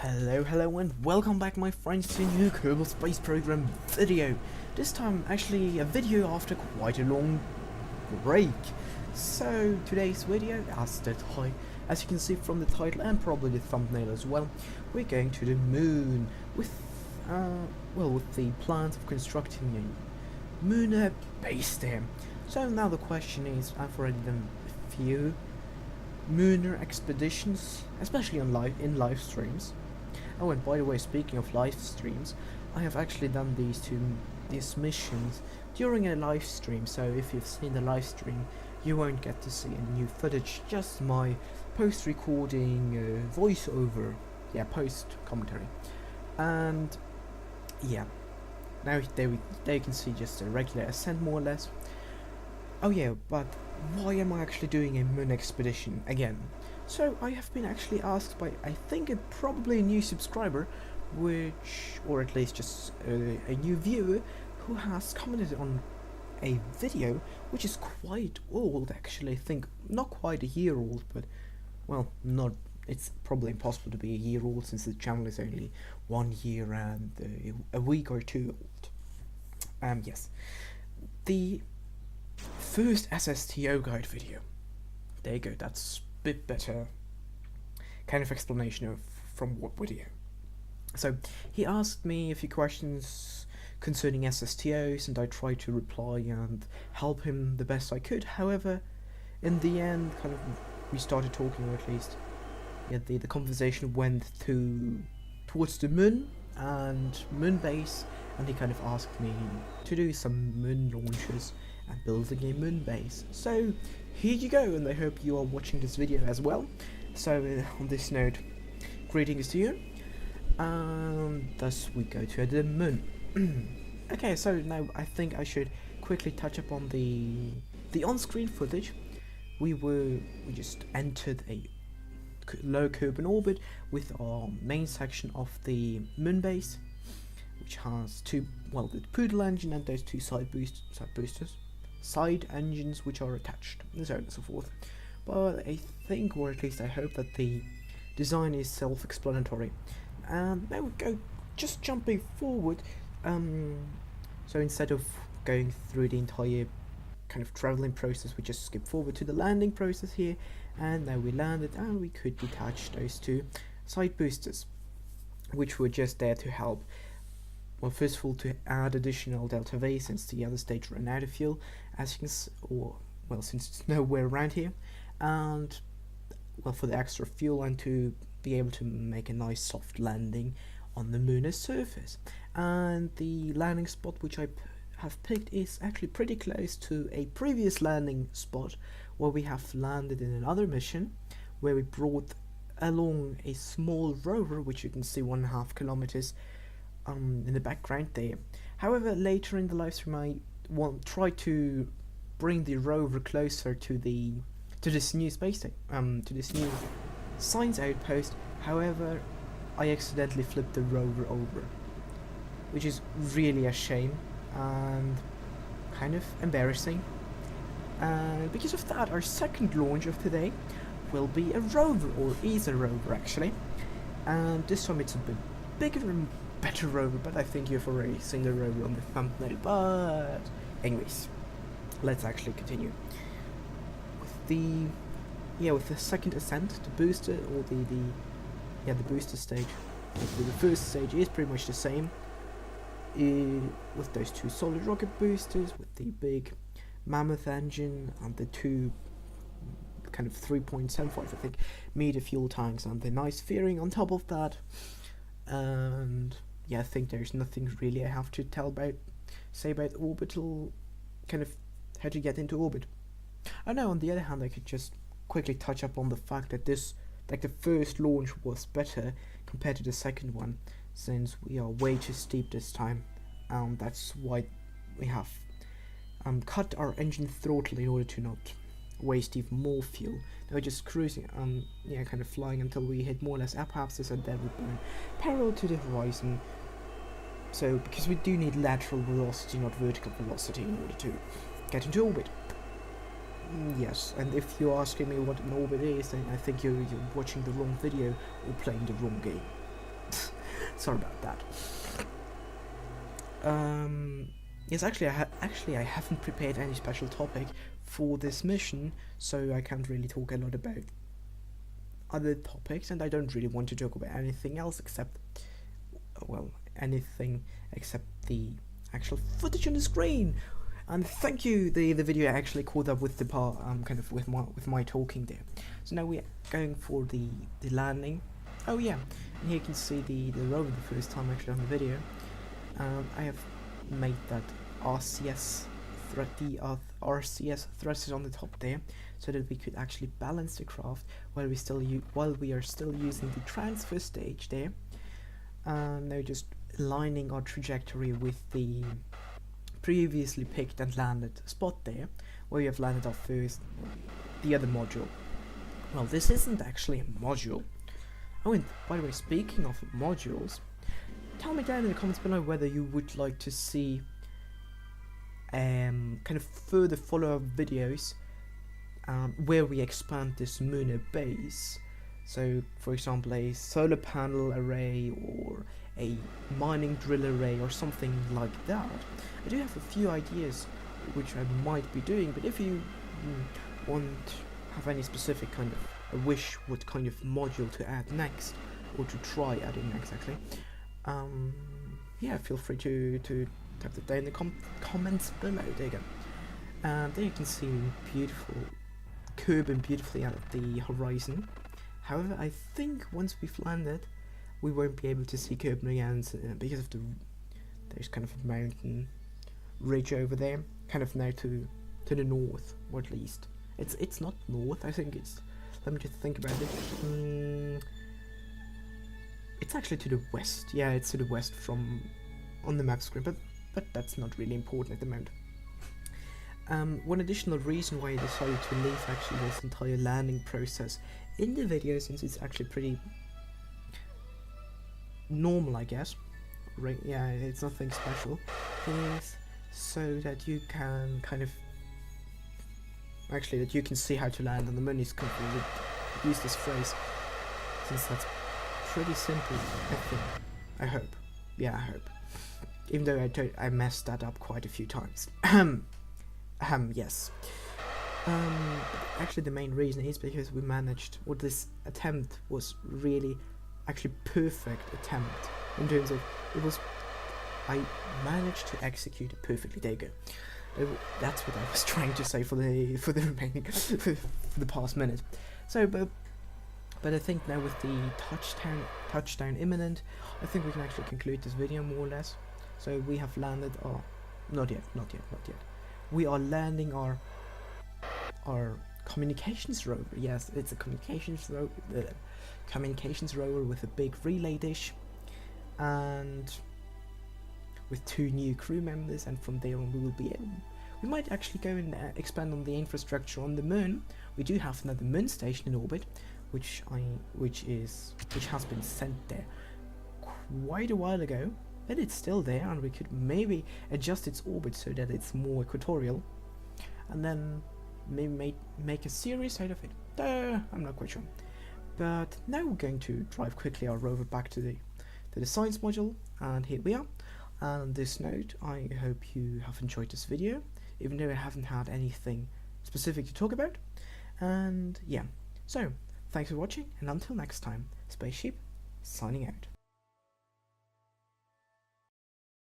Hello and welcome back my friends to a new Kerbal Space Program video. This time actually a video after quite a long break. So today's video, as you can see from the title and probably the thumbnail as well, we're going to the moon with the plans of constructing a Mun base there. So now the question is, I've already done a few Mooner expeditions, especially in live streams. Oh, and by the way, speaking of live streams, I have actually done these missions during a live stream. So if you've seen the live stream, you won't get to see any new footage, just my post-recording voiceover, post commentary. And yeah, now there you can see just a regular ascent more or less. Oh yeah, but why am I actually doing a moon expedition again? So I have been actually asked by, I think, probably a new subscriber, or at least just a new viewer, who has commented on a video which is quite old actually. I think not quite a year old, but well, it's probably impossible to be a year old since the channel is only 1 year and a week or two old. Yes, the first SSTO guide video. There you go, that's a bit better kind of explanation of from what video. So he asked me a few questions concerning SSTOs and I tried to reply and help him the best I could. However, in the end, we started talking, or at least the conversation went towards the moon and Mun Base, and he kind of asked me to do some moon launches and building a moon base. So here you go, and I hope you are watching this video as well. So on this note, greetings to you, and thus we go to the moon. Okay, so now I think I should quickly touch upon the on-screen footage. We just entered a low Kerbin orbit with our main section of the moon base, which has the Poodle engine and those two side engines which are attached, and so on and so forth. But I think, or at least I hope, that the design is self-explanatory. And now we go, just jumping forward. So instead of going through the entire kind of traveling process, we just skip forward to the landing process here, and now we landed and we could detach those two side boosters, which were just there to help. Well, first of all, to add additional Delta V since the other stage ran out of fuel, as you can since it's nowhere around here, and for the extra fuel and to be able to make a nice soft landing on the lunar surface. And the landing spot which I have picked is actually pretty close to a previous landing spot where we have landed in another mission, where we brought along a small rover, which you can see 1.5 kilometers in the background there. However, later in the live stream I try to bring the rover closer to this new space station, to this new science outpost. However, I accidentally flipped the rover over, which is really a shame and kind of embarrassing. And because of that, our second launch of today will be a rover, or is a rover actually, and this time it's a bit bigger and better rover, but I think you've already seen the rover on the thumbnail. But anyways, let's actually continue with the second ascent, the booster, or the booster stage. The first stage is pretty much the same, with those two solid rocket boosters, with the big mammoth engine and the two kind of 3.75 I think meter fuel tanks and the nice fairing on top of that. And I think there's nothing really I have to say about orbital, kind of how to get into orbit. I know, on the other hand, I could just quickly touch up on the fact that the first launch was better compared to the second one, since we are way too steep this time, and that's why we have cut our engine throttle in order to not waste even more fuel. Now we're just cruising, kind of flying until we hit more or less apoapsis, and then we burn parallel to the horizon. So, because we do need lateral velocity, not vertical velocity, in order to get into orbit. Yes, and if you're asking me what an orbit is, then I think you're watching the wrong video or playing the wrong game. Sorry about that. Yes, actually I haven't prepared any special topic for this mission, so I can't really talk a lot about other topics, and I don't really want to talk about anything else except, well, anything except the actual footage on the screen. And thank you, the video actually caught up with the part kind of with my talking there. So now we're going for the landing. Oh yeah, and here you can see the rover the first time actually on the video. I have made that RCS thrusters on the top there, so that we could actually balance the craft while we are still using the transfer stage there. Now just aligning our trajectory with the previously picked and landed spot there, where we have landed our first, the other module. Well, this isn't actually a module. Oh, and by the way, speaking of modules, tell me down in the comments below whether you would like to see kind of further follow-up videos where we expand this Mun base. So, for example, a solar panel array or a mining drill array or something like that. I do have a few ideas which I might be doing, but if you have any specific kind of a wish what kind of module to add next, or to try adding next actually, yeah, feel free to type that down in the comments below. There you go. There you can see beautiful Kerbin beautifully at the horizon. However, I think once we've landed, we won't be able to see Kerbin again because of there's kind of a mountain ridge over there, kind of now to the north, or at least it's not north. I think it's, let me just think about it. It's actually to the west. Yeah, it's to the west from on the map screen, but that's not really important at the moment. One additional reason why I decided to leave actually this entire landing process in the video, since it's actually pretty normal, I guess, right? Yeah, it's nothing special, is so that you can kind of that you can see how to land on the moon. Is completely use this phrase, since that's pretty simple, I think. I hope. Yeah, I hope. Even though I messed that up quite a few times. Yes. Actually the main reason is because we managed, or this attempt was really actually perfect attempt in terms of I managed to execute it perfectly. There you go. That's what I was trying to say for the remaining for the past minute. So but I think now with the touchdown imminent, I think we can actually conclude this video more or less. So we have landed our not yet. We are landing our communications rover. Yes, it's a communications rover with a big relay dish, and with 2 new crew members. And from there on, we might actually go and expand on the infrastructure on the moon. We do have another moon station in orbit, which has been sent there quite a while ago, but it's still there, and we could maybe adjust its orbit so that it's more equatorial, and then maybe make a series out of it. I'm not quite sure. But now we're going to drive quickly our rover back to the science module, and here we are. And on this note, I hope you have enjoyed this video, even though I haven't had anything specific to talk about. And yeah, so thanks for watching, and until next time, Spaceship signing out.